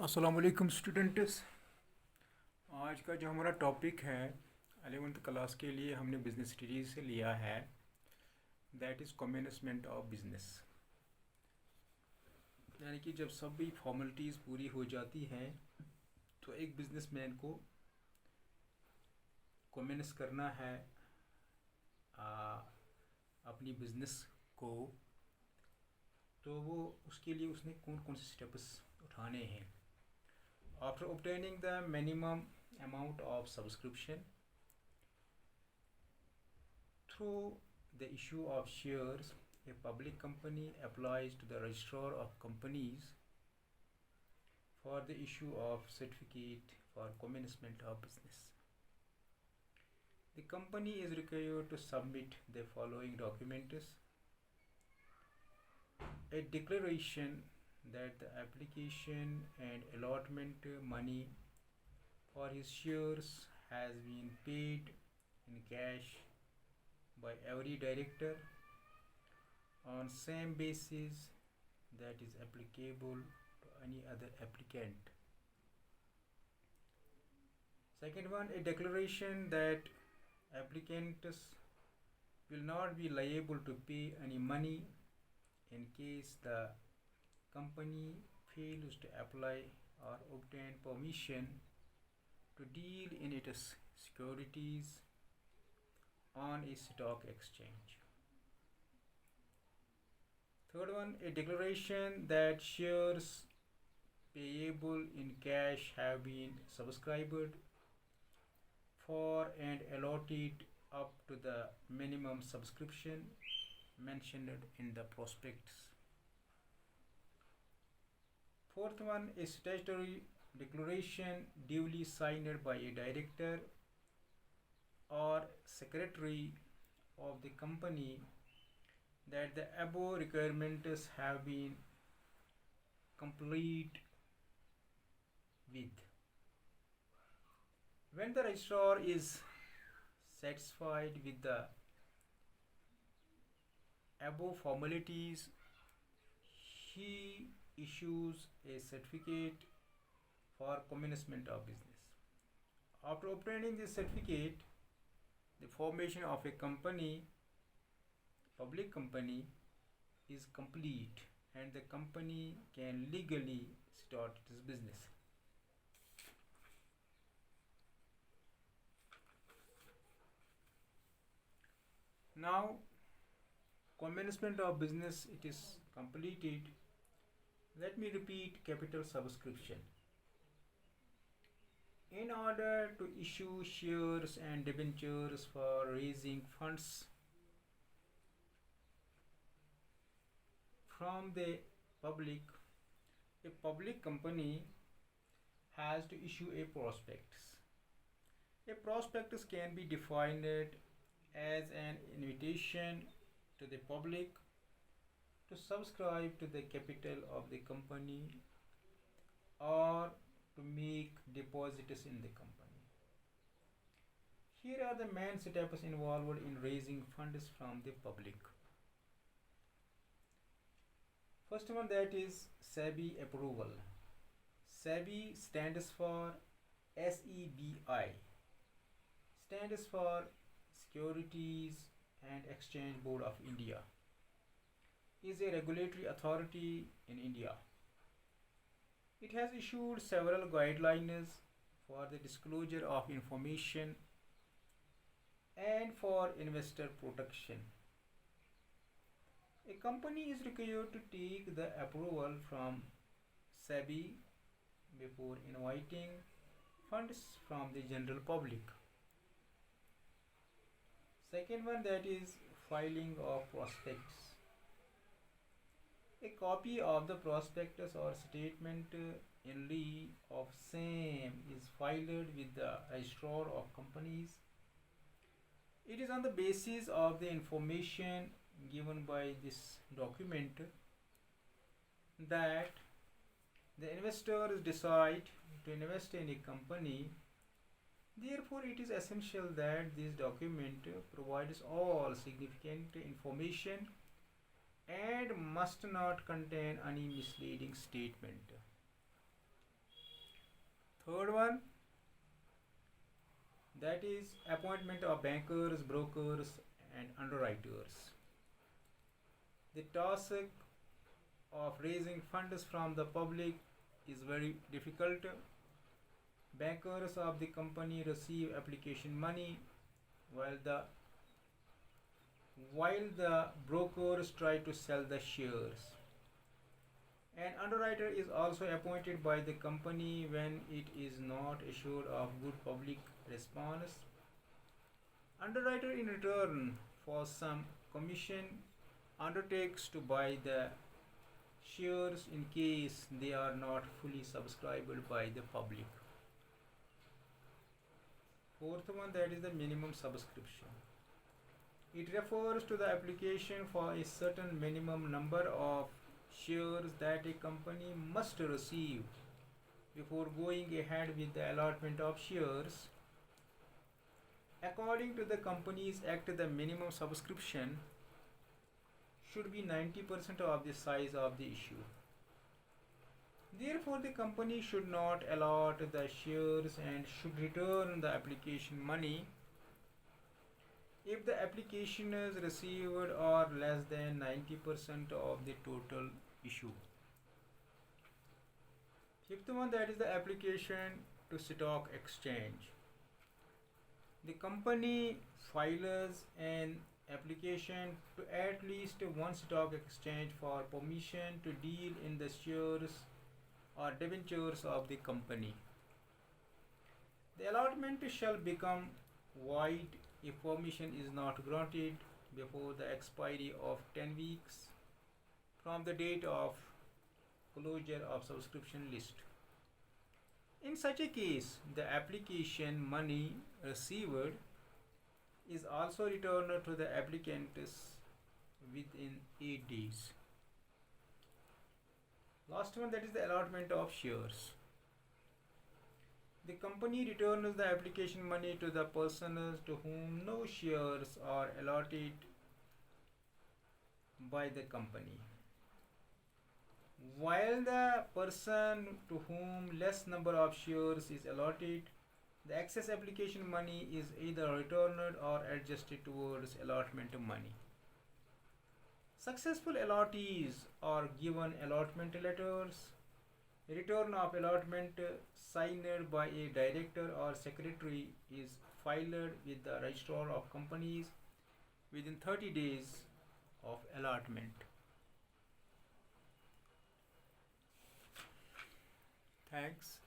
अस्सलाम वालेकुम स्टूडेंट्स। आज का जो हमारा टॉपिक है 11th क्लास के लिए हमने बिज़नेस स्टडीज़ से लिया है, that is commencement of business. यानी कि जब सभी फॉर्मेलिटीज़ पूरी हो जाती हैं तो एक बिजनेसमैन को कमेंस करना है अपनी बिज़नेस को, तो वो उसके लिए उसने कौन कौन से स्टेप्स उठाने हैं। After obtaining the minimum amount of subscription through the issue of shares, a public company applies to the registrar of companies for the issue of certificate for commencement of business. The company is required to submit the following documents: a declaration that the application and allotment money for his shares has been paid in cash by every director on same basis that is applicable to any other applicant. Second one, a declaration that applicants will not be liable to pay any money in case the company fails to apply or obtain permission to deal in its securities on a stock exchange. Third one, a declaration that shares payable in cash have been subscribed for and allotted up to the minimum subscription mentioned in the prospectus. Fourth one, a statutory declaration duly signed by a director or secretary of the company that the above requirements have been complete with. When the registrar is satisfied with the above formalities, he issues a certificate for commencement of business. After obtaining this certificate, the formation of a company, public company, is complete and the company can legally start its business. Now, commencement of business, it is completed. Let me repeat: capital subscription. In order to issue shares and debentures for raising funds from the public, a public company has to issue a prospectus. A prospectus can be defined as an invitation to the public to subscribe to the capital of the company or to make deposits in the company. Here are the main steps involved in raising funds from the public. First one, that is SEBI approval. SEBI stands for SEBI, stands for Securities and Exchange Board of India, is a regulatory authority in India. It has issued several guidelines for the disclosure of information and for investor protection. A company is required to take the approval from SEBI before inviting funds from the general public. Second one, that is filing of prospectus. A copy of the prospectus or statement in lieu of same is filed with the registrar of companies. It is on the basis of the information given by this document that the investors decide to invest in a company. Therefore, it is essential that this document provides all significant information and must not contain any misleading statement. Third one, that is appointment of bankers, brokers, and underwriters. The task of raising funds from the public is very difficult. Bankers of the company receive application money while the brokers try to sell the shares. An underwriter is also appointed by the company when it is not assured of good public response. Underwriter in return for some commission undertakes to buy the shares in case they are not fully subscribed by the public. Fourth one, that is the minimum subscription. It refers to the application for a certain minimum number of shares that a company must receive before going ahead with the allotment of shares. According to the Companies Act, the minimum subscription should be 90% of the size of the issue. Therefore, the company should not allot the shares and should return the application money if the applications received are less than 90% of the total issue. Fifth one, that is the application to stock exchange. The company files an application to at least one stock exchange for permission to deal in the shares or debentures of the company. The allotment shall become void if permission is not granted before the expiry of 10 weeks from the date of closure of subscription list. In such a case, the application money received is also returned to the applicants within 8 days. Last one, that is the allotment of shares. The company returns the application money to the persons to whom no shares are allotted by the company. While the person to whom less number of shares is allotted, the excess application money is either returned or adjusted towards allotment money. Successful allottees are given allotment letters. Return of allotment signed by a director or secretary is filed with the registrar of companies within 30 days of allotment. Thanks.